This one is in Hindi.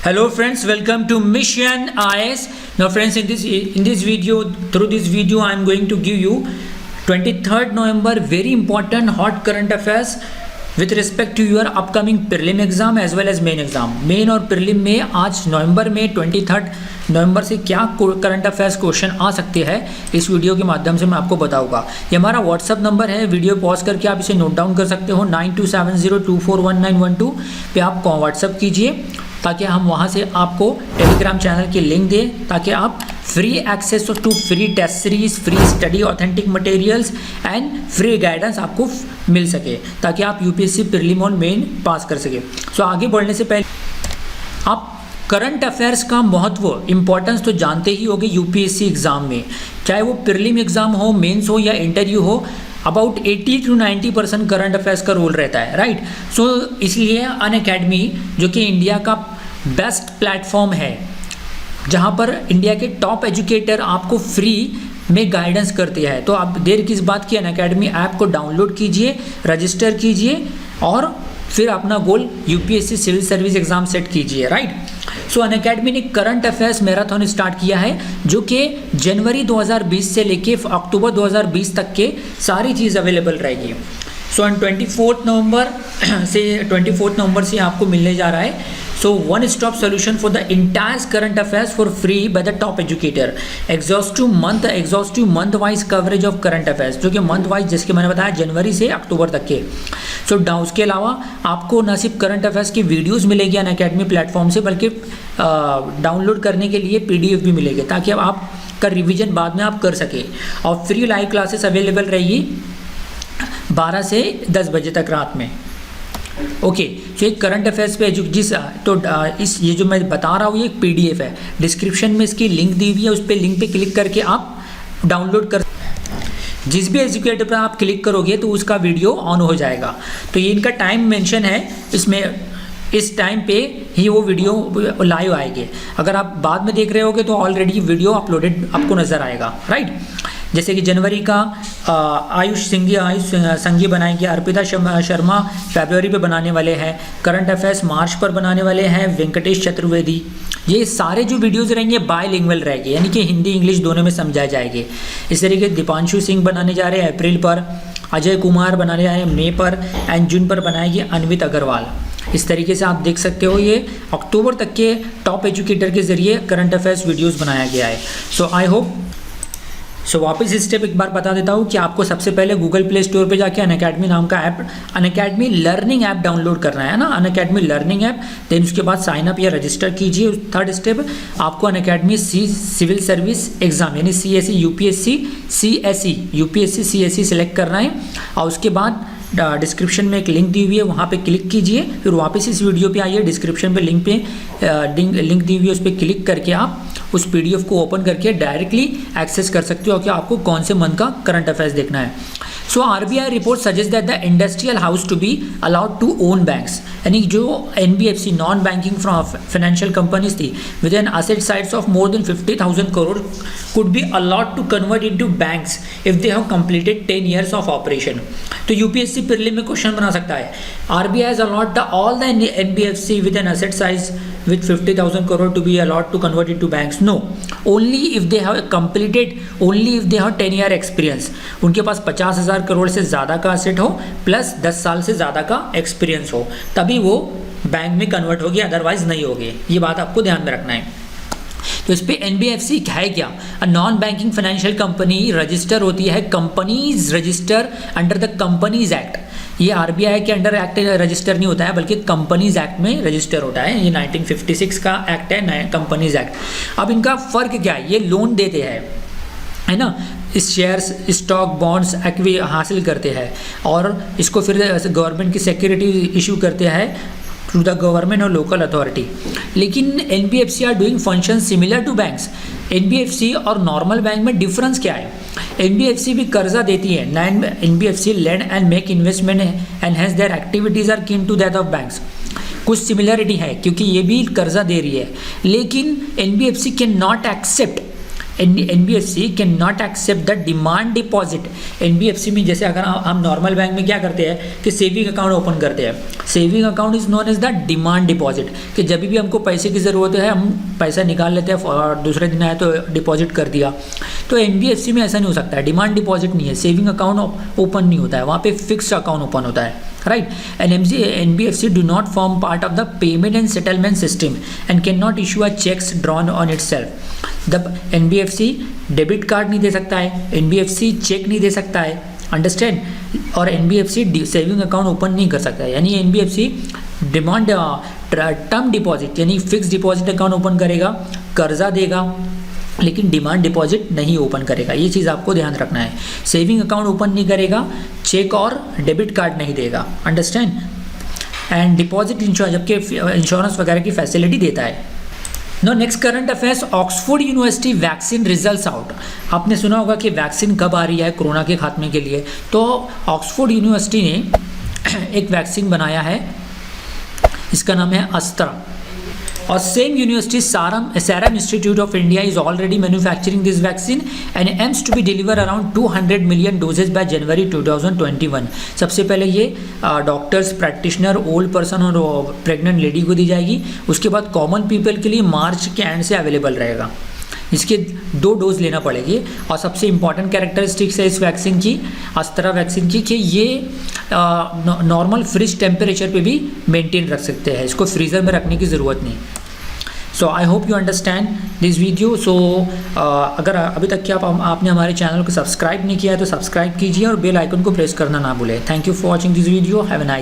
Hello friends, welcome to Mission IS. Now friends, in this video I am going to give you 23rd November very important hot current affairs with respect to your upcoming prelim exam as well as main exam. Main और prelim में आज नवंबर में 23rd नवंबर से क्या करंट अफेयर्स क्वेश्चन आ सकते हैं इस वीडियो के माध्यम से मैं आपको बताऊंगा। ये हमारा व्हाट्सअप नंबर है, वीडियो पॉज करके आप इसे नोट डाउन कर सकते हो। 9270241912 पे आप व्हाट्सअप कीजिए ताकि हम वहाँ से आपको टेलीग्राम चैनल की लिंक दें ताकि आप free access to free test series, free study authentic materials and free guidance आपको मिल सके ताकि आप यूपीएससी प्रीलिम और मेन पास कर सके। सो आगे बढ़ने से पहले आप करंट अफेयर्स का महत्व इंपॉर्टेंस तो जानते ही होंगे यूपीएससी एग्जाम में, चाहे वो प्रीलिम एग्जाम हो, मेंस हो या इंटरव्यू हो। अबाउट 80 to 90% करंट अफेयर्स का रोल रहता है, राइट। सो इसलिए अनअकैडमी जो कि इंडिया का बेस्ट प्लेटफॉर्म है जहां पर इंडिया के टॉप एजुकेटर आपको फ्री में गाइडेंस करते हैं, तो आप देर किस बात की, अनअकैडमी ऐप को डाउनलोड कीजिए, रजिस्टर कीजिए और फिर अपना goal UPSC civil service exam set कीजिए, राइट। सो अनअकैडमी ने करंट अफेयर्स मैराथन स्टार्ट किया है जो कि जनवरी 2020 से लेके अक्टूबर 2020 तक के सारी चीज़ अवेलेबल रहेगी। सो ऑन 24 नवंबर से आपको मिलने जा रहा है। So one stop solution for the entire current affairs for free by the top educator, exhaustive month wise coverage of current affairs, जो कि मंथ वाइज जैसे मैंने बताया जनवरी से अक्टूबर तक के। सो उसके अलावा आपको न सिर्फ करंट अफेयर्स की वीडियोस मिलेगी अनअकैडमी प्लेटफॉर्म से, बल्कि डाउनलोड करने के लिए पीडीएफ भी मिलेगी ताकि आप का रिवीजन बाद में आप कर सके। और फ्री लाइव क्लासेस अवेलेबल रहेगी 12 से 10 बजे तक रात में। ओके, तो एक करंट अफेयर्स पे इस ये जो मैं बता रहा हूँ ये एक पीडीएफ है, डिस्क्रिप्शन में इसकी लिंक दी हुई है, उस पर लिंक पे क्लिक करके आप डाउनलोड कर, जिस भी एजुकेटर पर आप क्लिक करोगे तो उसका वीडियो ऑन हो जाएगा। तो ये इनका टाइम मेंशन है इसमें, इस टाइम पे ही वो वीडियो लाइव आएगी। अगर आप बाद में देख रहे होगे तो ऑलरेडी वीडियो अपलोडेड आपको नज़र आएगा, राइट। जैसे कि जनवरी का आयुष संघी बनाएंगे, अर्पिता शर्मा फरवरी पे बनाने वाले हैं, करंट अफेयर्स मार्च पर बनाने वाले हैं वेंकटेश चतुर्वेदी। ये सारे जो वीडियोज़ रहेंगे बायलिंगुअल रहेंगे, यानी कि हिंदी इंग्लिश दोनों में समझाए जाएंगे। इस तरीके दीपांशु सिंह बनाने जा रहे हैं अप्रैल पर, अजय कुमार बनाने जा रहे हैं मई पर एंड जून पर बनाएगी अनवित अग्रवाल। इस तरीके से आप देख सकते हो ये अक्टूबर तक के टॉप एजुकेटर के जरिए करंट अफेयर्स वीडियोस बनाया गया है। सो आई होप, सो वापस स्टेप एक बार बता देता हूँ कि आपको सबसे पहले गूगल प्ले स्टोर पे जाके अनअकैडमी नाम का app, Unacademy learning app download करना है ना, अनअकैडमी लर्निंग ऐप। देन उसके बाद साइन अप या रजिस्टर कीजिए। थर्ड स्टेप आपको अनअकैडमी सिविल सर्विस एग्जाम यानी CSE यूपीएससी CSE सेलेक्ट करना है और उसके बाद डिस्क्रिप्शन में एक लिंक दी हुई है, वहाँ पे क्लिक कीजिए। फिर वापस इस वीडियो पे आइए, डिस्क्रिप्शन पे लिंक दी हुई है, उस पर क्लिक करके आप उस पीडीएफ को ओपन करके डायरेक्टली एक्सेस कर सकते हो कि आपको कौन से मंथ का करंट अफेयर्स देखना है। So RBI report suggest that the industrial house to be allowed to own banks, यानी जो NBFC non banking financial companies थी with an asset size of more than 50,000 crore could be allowed to convert into banks if they have completed 10 years of operation. तो यूपीएससी प्रीलिम में क्वेश्चन बना सकता है, RBI has allowed all the NBFC with an asset size with 50,000 crore to be allowed to convert into banks? No, only if they have 10 year experience। उनके पास 50,000 करोड़ से ज़्यादा का असेट हो प्लस 10 साल से ज़्यादा का एक्सपीरियंस हो, तभी वो बैंक में कन्वर्ट होगी, अदरवाइज नहीं होगी। ये बात आपको ध्यान में रखना है। तो इस पर एनबीएफसी है क्या, non banking financial company register होती है, companies register under the companies act. ये आरबीआई के अंडर एक्ट रजिस्टर नहीं होता है बल्कि कंपनीज एक्ट में रजिस्टर होता है। ये 1956 का एक्ट है, नया कंपनीज एक्ट। अब इनका फ़र्क क्या है, ये लोन देते हैं, है ना, इस शेयर्स स्टॉक बॉन्ड्स एक्वी हासिल करते हैं और इसको फिर गवर्नमेंट की सिक्योरिटी इशू करते हैं टू द गवर्नमेंट और लोकल अथॉरिटी। लेकिन NBFC are doing function similar to banks. NBFC और नॉर्मल बैंक में डिफरेंस क्या है, एनबीएफसी भी कर्जा देती है, NBFC lend and make investment and has their activities are keen to that of banks. कुछ सिमिलरिटी है क्योंकि ये भी कर्जा दे रही है, लेकिन NBFC can not accept NBFC can not accept the demand deposit. NBFC में जैसे अगर हम नॉर्मल बैंक में क्या करते हैं कि सेविंग अकाउंट ओपन करते हैं, saving account is known as the demand deposit, कि जब भी हमको पैसे की ज़रूरत है हम पैसा निकाल लेते हैं और दूसरे दिन आए तो डिपॉजिट कर दिया। तो NBFC में ऐसा नहीं हो सकता है, डिमांड डिपॉजिट नहीं है, सेविंग अकाउंट ओपन नहीं होता है, वहाँ पे फिक्स्ड अकाउंट ओपन होता है, right? And NBFC do not form part of the payment and settlement system and cannot issue a checks drawn on itself. The NBFC debit card नहीं दे सकता है, NBFC चेक नहीं दे सकता है, अंडरस्टैंड, और NBFC सेविंग अकाउंट ओपन नहीं कर सकता है। यानी NBFC डिमांड टर्म डिपॉजिट यानी फिक्स डिपॉजिट अकाउंट ओपन करेगा, कर्जा देगा, लेकिन डिमांड डिपॉजिट नहीं ओपन करेगा। ये चीज़ आपको ध्यान रखना है। सेविंग अकाउंट ओपन नहीं करेगा, चेक और डेबिट कार्ड नहीं देगा, अंडरस्टैंड। एंड डिपॉजिट इंश्योरेंस, जबकि इंश्योरेंस वगैरह की फैसिलिटी देता है। No next current affairs, Oxford University vaccine results out. आपने सुना होगा कि वैक्सीन कब आ रही है कोरोना के खात्मे के लिए, तो ऑक्सफोर्ड यूनिवर्सिटी ने एक वैक्सीन बनाया है, इसका नाम है अस्त्रा। और same university Serum Institute of India is already manufacturing this vaccine and aims to be deliver around 200 million doses by January 2021। सबसे पहले ये डॉक्टर्स, प्रैक्टिशनर, ओल्ड पर्सन और प्रेग्नेंट लेडी को दी जाएगी। उसके बाद कॉमन पीपल के लिए मार्च के एंड से अवेलेबल रहेगा। इसके 2 डोज लेना पड़ेगी। और सबसे इंपॉर्टेंट कैरेक्टरिस्टिक्स है इस वैक्सीन की, अस्त्रा वैक्सीन की, कि ये नॉर्मल फ्रिज टेम्परेचर पे भी मेंटेन रख सकते हैं, इसको फ्रीज़र में रखने की ज़रूरत नहीं। So I hope you understand this video. So अगर अभी तक कि आपने हमारे चैनल को सब्सक्राइब नहीं किया है तो सब्सक्राइब कीजिए और बेल आइकन को प्रेस करना ना भूलें। Thank you for watching this video. Have a nice